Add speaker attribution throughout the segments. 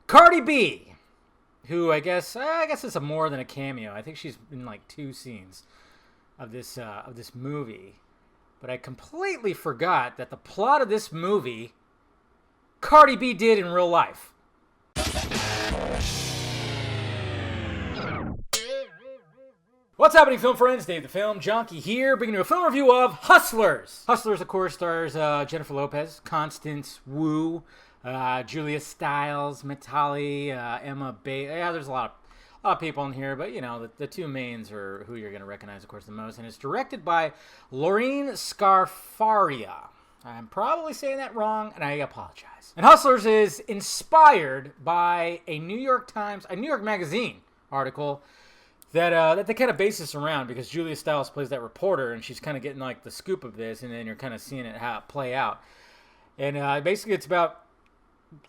Speaker 1: Cardi B, who I guess it's a more than a cameo. I think she's in like 2 scenes of this movie. But I completely forgot that the plot of this movie, Cardi B did in real life. What's happening, film friends? Dave the Film Junkie here, bringing you a film review of Hustlers. Hustlers, of course, stars Jennifer Lopez, Constance Wu, Julia Stiles, Mitali, Emma Bay. Yeah, there's a lot of people in here, but you know, the 2 mains are who you're going to recognize, of course, the most. And it's directed by Lorene Scafaria. I'm probably saying that wrong, and I apologize. And Hustlers is inspired by a New York Magazine article that they kind of base this around, because Julia Stiles plays that reporter, and she's kind of getting like the scoop of this, and then you're kind of seeing it play out. And basically, it's about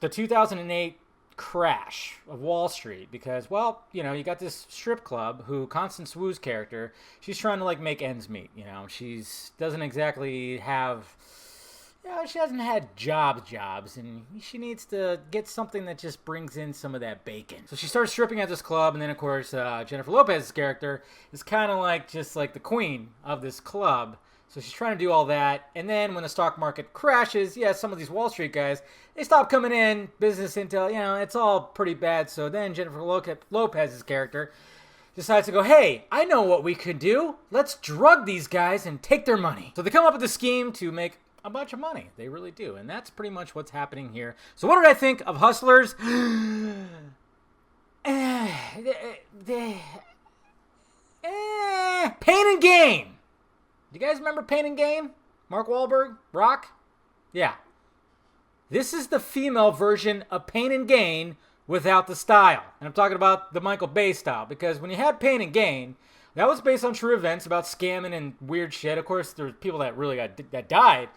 Speaker 1: the 2008 crash of Wall Street, because, well, you know, you got this strip club who Constance Wu's character, she's trying to like make ends meet. You know, doesn't exactly have. She hasn't had jobs, and she needs to get something that just brings in some of that bacon. So she starts stripping at this club, and then, of course, Jennifer Lopez's character is kind of like just like the queen of this club. So she's trying to do all that, and then when the stock market crashes, some of these Wall Street guys, they stop coming in, business intel, it's all pretty bad. So then Jennifer Lopez's character decides to go, hey, I know what we could do. Let's drug these guys and take their money. So they come up with a scheme to make a bunch of money. They really do. And that's pretty much what's happening here. So what did I think of Hustlers? Pain and Gain. Do you guys remember Pain and Gain? Mark Wahlberg? Rock? Yeah. This is the female version of Pain and Gain without the style. And I'm talking about the Michael Bay style. Because when you had Pain and Gain, that was based on true events about scamming and weird shit. Of course, there's people that that died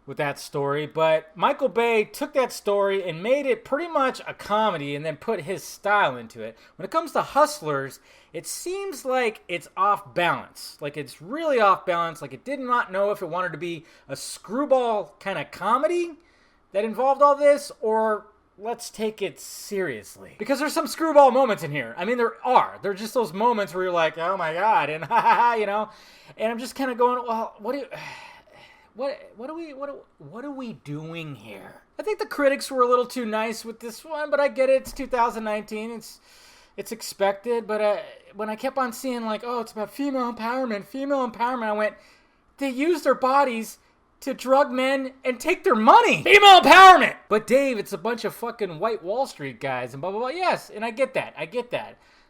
Speaker 1: with that story. But Michael Bay took that story and made it pretty much a comedy and then put his style into it. When it comes to Hustlers, it seems like it's off balance. Like it's really off balance. Like it did not know if it wanted to be a screwball kind of comedy that involved all this, or let's take it seriously. Because there's some screwball moments in here. I mean, there are. They're just those moments where you're like, oh my God, and you know. And I'm just kind of going, well, what are we doing here? I think the critics were a little too nice with this one, but I get it. It's 2019. It's expected. But when I kept on seeing like, oh, it's about female empowerment, I went, they use their bodies to drug men and take their money. Female empowerment! But Dave, it's a bunch of fucking white Wall Street guys and blah, blah, blah. Yes, and I get that.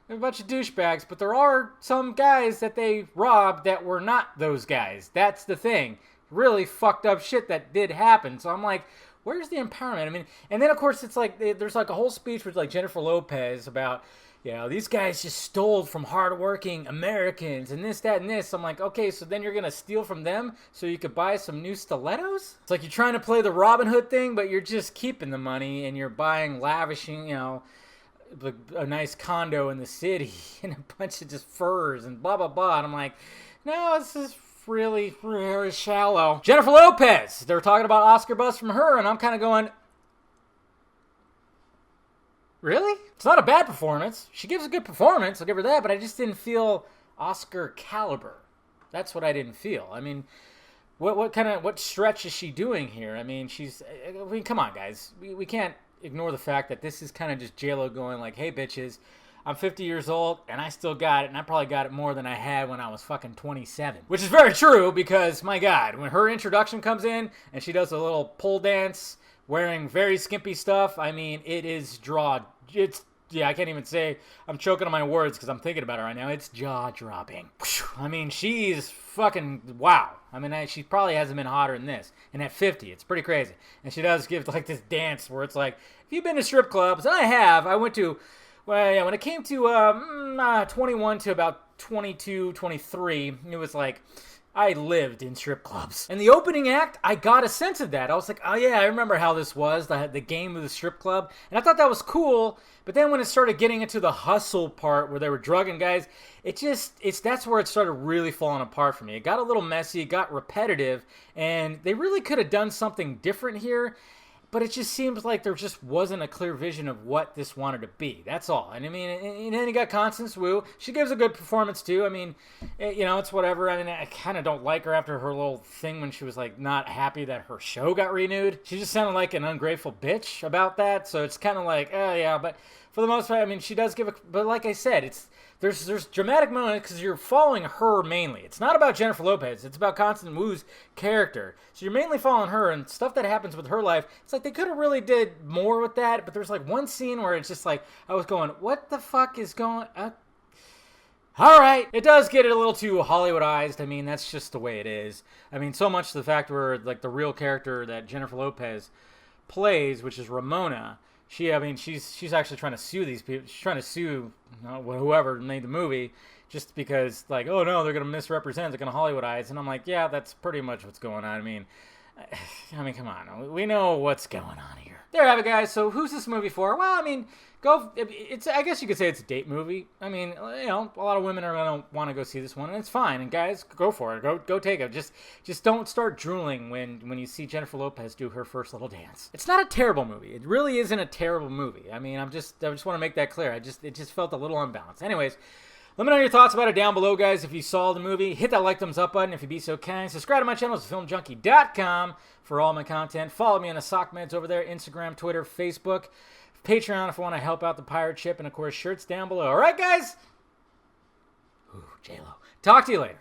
Speaker 1: They're a bunch of douchebags, but there are some guys that they robbed that were not those guys. That's the thing. Really fucked up shit that did happen. So I'm like, where's the empowerment? I mean, and then of course it's like, there's like a whole speech with like Jennifer Lopez about, you know, these guys just stole from hardworking Americans and this, that, and this. I'm like, okay, so then you're going to steal from them so you could buy some new stilettos? It's like you're trying to play the Robin Hood thing, but you're just keeping the money and you're buying lavishing, you know, a nice condo in the city and a bunch of just furs and blah, blah, blah. And I'm like, no, this is really, really shallow. Jennifer Lopez, they're talking about Oscar buzz from her, and I'm kind of going, really? It's not a bad performance. She gives a good performance, I'll give her that, but I just didn't feel Oscar caliber. That's what I didn't feel. I mean, what stretch is she doing here? I mean, come on, guys. We can't ignore the fact that this is kind of just J-Lo going like, hey, bitches, I'm 50 years old, and I still got it, and I probably got it more than I had when I was fucking 27. Which is very true, because, my God, when her introduction comes in, and she does a little pole dance, wearing very skimpy stuff, I mean, I can't even say, I'm choking on my words because I'm thinking about it right now. It's jaw-dropping. I mean, she's fucking, wow. I mean, she probably hasn't been hotter than this. And at 50, it's pretty crazy. And she does give, like, this dance where it's like, if you've been to strip clubs, and I have, I went to, well, yeah, when it came to 21 to about 22, 23, it was like, I lived in strip clubs. And the opening act, I got a sense of that. I was like, oh yeah, I remember how this was, the game of the strip club. And I thought that was cool. But then when it started getting into the hustle part where they were drugging guys, that's where it started really falling apart for me. It got a little messy, it got repetitive, and they really could have done something different here. But it just seems like there just wasn't a clear vision of what this wanted to be. That's all. And I mean, and then you got Constance Wu. She gives a good performance too. I mean, it's whatever. I mean, I kind of don't like her after her little thing when she was like not happy that her show got renewed. She just sounded like an ungrateful bitch about that. So it's kind of like, oh yeah. But for the most part, I mean, she does give a. But like I said, there's dramatic moments because you're following her mainly. It's not about Jennifer Lopez. It's about Constance Wu's character. So you're mainly following her and stuff that happens with her life. It's like they could have really did more with that, but there's like one scene where it's just like I was going, what the fuck is going on? All right, it does get a little too Hollywoodized. I mean, that's just the way it is. I mean, so much to the fact where like the real character that Jennifer Lopez plays, which is Ramona. She's actually trying to sue these people. She's trying to sue whoever made the movie just because, like, oh no, they're going to misrepresent, they're going to Hollywoodize. And I'm like, yeah, that's pretty much what's going on. I mean, come on. We know what's going on here. There you have it, guys. So who's this movie for? Well, I mean, I guess you could say it's a date movie. I mean, a lot of women are going to want to go see this one, and it's fine. And guys, go for it. Go take it. Just don't start drooling when you see Jennifer Lopez do her first little dance. It's not a terrible movie. It really isn't a terrible movie. I mean, I just want to make that clear. It just felt a little unbalanced. Anyways, let me know your thoughts about it down below, guys. If you saw the movie, hit that like, thumbs up button if you'd be so kind. Subscribe to my channel, it's filmjunkie.com for all my content. Follow me on the Sock Meds over there, Instagram, Twitter, Facebook, Patreon if you want to help out the pirate ship, and of course, shirts down below. All right, guys? Ooh, J-Lo. Talk to you later.